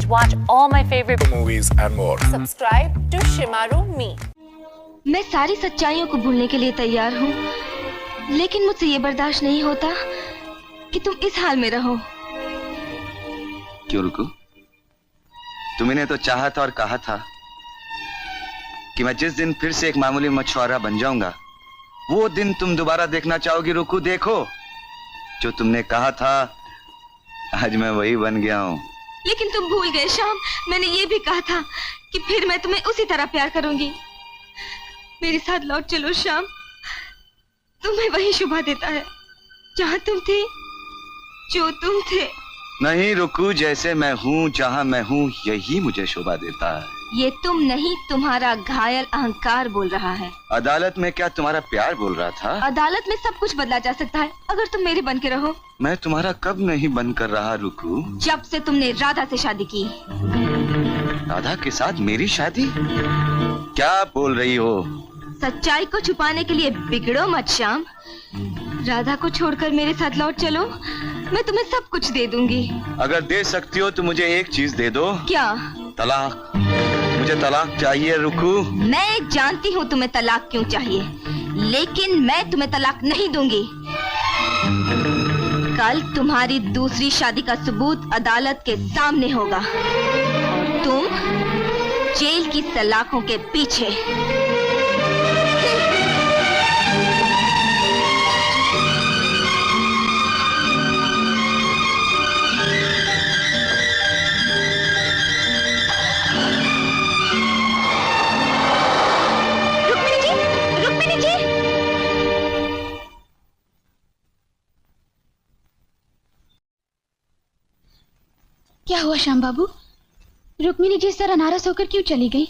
Watch all my favorite movies and more. Subscribe to Shimaru Me. मैं सारी सच्चाइयों को भूलने के लिए तैयार हूँ, लेकिन मुझसे ये बर्दाश्त नहीं होता कि तुम इस हाल में रहो। क्यों रुकू? तुमने तो चाहा था और कहा था कि मैं जिस दिन फिर से एक मामूली मछुआरा बन जाऊंगा, वो दिन तुम दोबारा देखना चाहोगी। रुकू, देखो जो तुमने कहा था, आज मैं वही बन गया हूँ। लेकिन तुम भूल गए श्याम, मैंने ये भी कहा था कि फिर मैं तुम्हें उसी तरह प्यार करूंगी। मेरे साथ लौट चलो श्याम, तुम्हें वही शोभा देता है जहाँ तुम थे, जो तुम थे। नहीं रुकू, जैसे मैं हूँ, जहाँ मैं हूँ, यही मुझे शोभा देता है। ये तुम नहीं, तुम्हारा घायल अहंकार बोल रहा है। अदालत में क्या तुम्हारा प्यार बोल रहा था? अदालत में सब कुछ बदला जा सकता है अगर तुम मेरे बन के रहो। मैं तुम्हारा कब नहीं बन कर रहा रुकू? जब से तुमने राधा से शादी की। राधा के साथ मेरी शादी? क्या बोल रही हो? सच्चाई को छुपाने के लिए बिगड़ो मत श्याम। राधा को छोड़कर मेरे साथ लौट चलो, मैं तुम्हें सब कुछ दे दूंगी। अगर दे सकती हो तो मुझे एक चीज दे दो। क्या? तलाक। मुझे तलाक चाहिए रुकू। मैं जानती हूँ तुम्हें तलाक क्यों चाहिए, लेकिन मैं तुम्हें तलाक नहीं दूंगी। कल तुम्हारी दूसरी शादी का सबूत अदालत के सामने होगा और तुम जेल की सलाखों के पीछे। क्या हुआ श्याम बाबू? रुक्मिणी जी इस तरह नाराज होकर क्यों चली गई?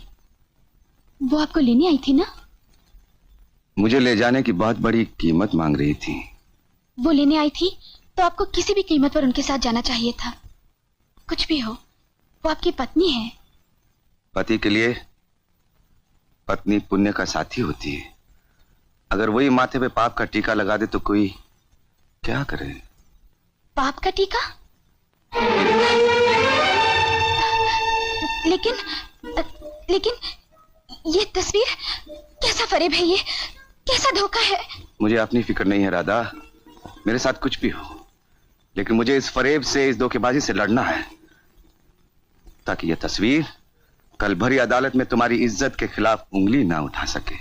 वो आपको लेने आई थी ना? मुझे ले जाने की बहुत बड़ी कीमत मांग रही थी। वो लेने आई थी तो आपको किसी भी कीमत पर उनके साथ जाना चाहिए था। कुछ भी हो, वो आपकी पत्नी है। पति के लिए पत्नी पुण्य का साथी होती है। अगर वही माथे पे पाप का टीका लगा दे तो कोई क्या करे? पाप का टीका? लेकिन ये तस्वीर, कैसा फरेब है ये? कैसा धोखा है? मुझे अपनी फिक्र नहीं है राधा, मेरे साथ कुछ भी हो, लेकिन मुझे इस फरेब से, इस धोखेबाजी से लड़ना है, ताकि यह तस्वीर कल भरी अदालत में तुम्हारी इज्जत के खिलाफ उंगली ना उठा सके।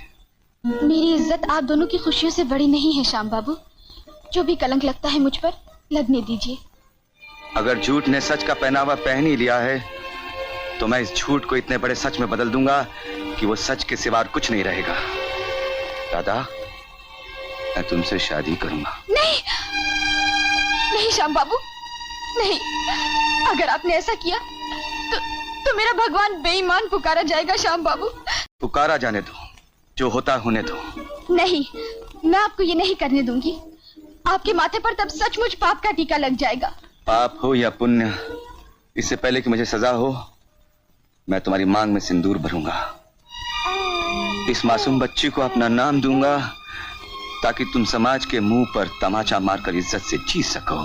मेरी इज्जत आप दोनों की खुशियों से बड़ी नहीं है श्याम बाबू। जो भी कलंक लगता है मुझ पर, लगने दीजिए। अगर झूठ ने सच का पहनावा पहन ही लिया है तो मैं इस झूठ को इतने बड़े सच में बदल दूंगा कि वो सच के सिवा कुछ नहीं रहेगा। राधा, मैं तुमसे शादी करूंगा। नहीं नहीं श्याम बाबू, नहीं। अगर आपने ऐसा किया तो मेरा भगवान बेईमान पुकारा जाएगा श्याम बाबू। पुकारा जाने दो, जो होता होने दो। नहीं, मैं आपको ये नहीं करने दूंगी। आपके माथे पर तब सचमुच पाप का टीका लग जाएगा। पाप हो या पुण्य, इससे पहले कि मुझे सजा हो, मैं तुम्हारी मांग में सिंदूर भरूंगा। इस मासूम बच्ची को अपना नाम दूंगा ताकि तुम समाज के मुंह पर तमाचा मारकर इज्जत से जी सको।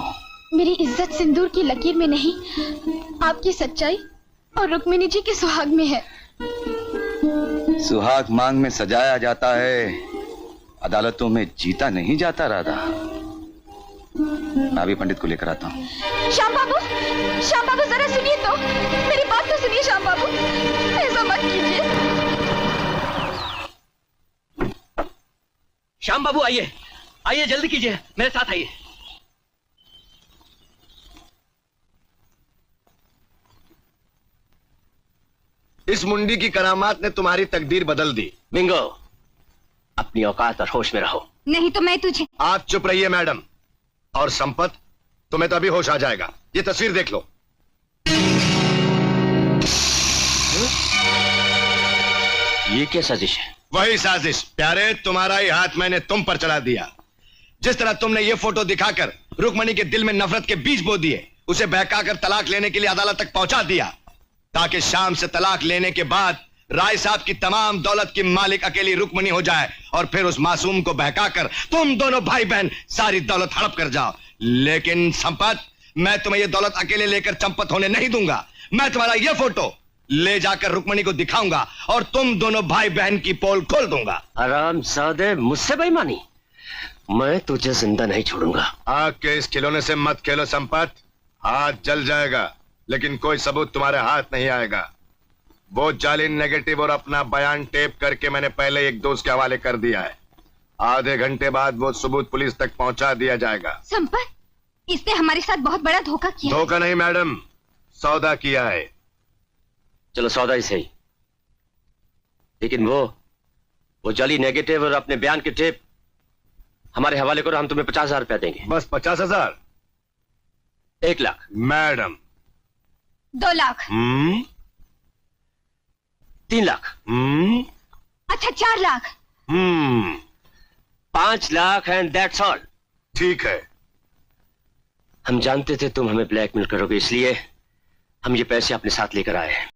मेरी इज्जत सिंदूर की लकीर में नहीं, आपकी सच्चाई और रुक्मिणी जी के सुहाग में है। सुहाग मांग में सजाया जाता है, अदालतों में जीता नहीं जाता राधा। मैं अभी पंडित को लेकर आता हूँ। श्याम बाबू जरा सुनिए तो, मेरी बात तो सुनिए श्याम बाबू, ऐसा मत कीजिए। श्याम बाबू आइए, आइए जल्दी कीजिए, मेरे साथ आइए। इस मुंडी की करामात ने तुम्हारी तकदीर बदल दी। बिंगो, अपनी औकात और होश में रहो। नहीं तो मैं तुझे। आप चुप रहिए मैडम। और संपत, तुम्हें तो अभी होश आ जाएगा। ये तस्वीर देख लो। ये क्या साजिश है? वही साजिश प्यारे, तुम्हारा ही हाथ मैंने तुम पर चला दिया। जिस तरह तुमने ये फोटो दिखाकर रुक्मणी के दिल में नफरत के बीज बो दिए, उसे बहकाकर तलाक लेने के लिए अदालत तक पहुंचा दिया, ताकि शाम से तलाक लेने के बाद राय साहब की तमाम दौलत की मालिक अकेली रुक्मणी हो जाए और फिर उस मासूम को बहकाकर तुम दोनों भाई बहन सारी दौलत हड़प कर जाओ। लेकिन संपत, मैं तुम्हें ये दौलत अकेले लेकर चंपत होने नहीं दूंगा। मैं तुम्हारा ये फोटो ले जाकर रुक्मणी को दिखाऊंगा और तुम दोनों भाई बहन की पोल खोल दूंगा। हरामजादे, मुझसे बेईमानी? मैं तुझे जिंदा नहीं छोड़ूंगा। आग के इस खिलौने से मत खेलो संपत, हाथ जल जाएगा, लेकिन कोई सबूत तुम्हारे हाथ नहीं आएगा। वो जाली नेगेटिव और अपना बयान टेप करके मैंने पहले एक दोस्त के हवाले कर दिया है। आधे घंटे बाद वो सबूत पुलिस तक पहुंचा दिया जाएगा। संपत, इसने हमारे साथ बहुत बड़ा धोखा किया। धोखा नहीं मैडम, सौदा किया है। चलो सौदा ही सही, लेकिन वो जाली नेगेटिव और अपने बयान के टेप हमारे हवाले करो, हम तुम्हें 50,000 रुपया देंगे। बस 50,000? 1 लाख। मैडम 2 लाख। 3 लाख। अच्छा 4 lakh. 5 lakh and that's all. ठीक है। हम जानते थे तुम हमें ब्लैकमेल करोगे, इसलिए हम ये पैसे अपने साथ लेकर आए हैं।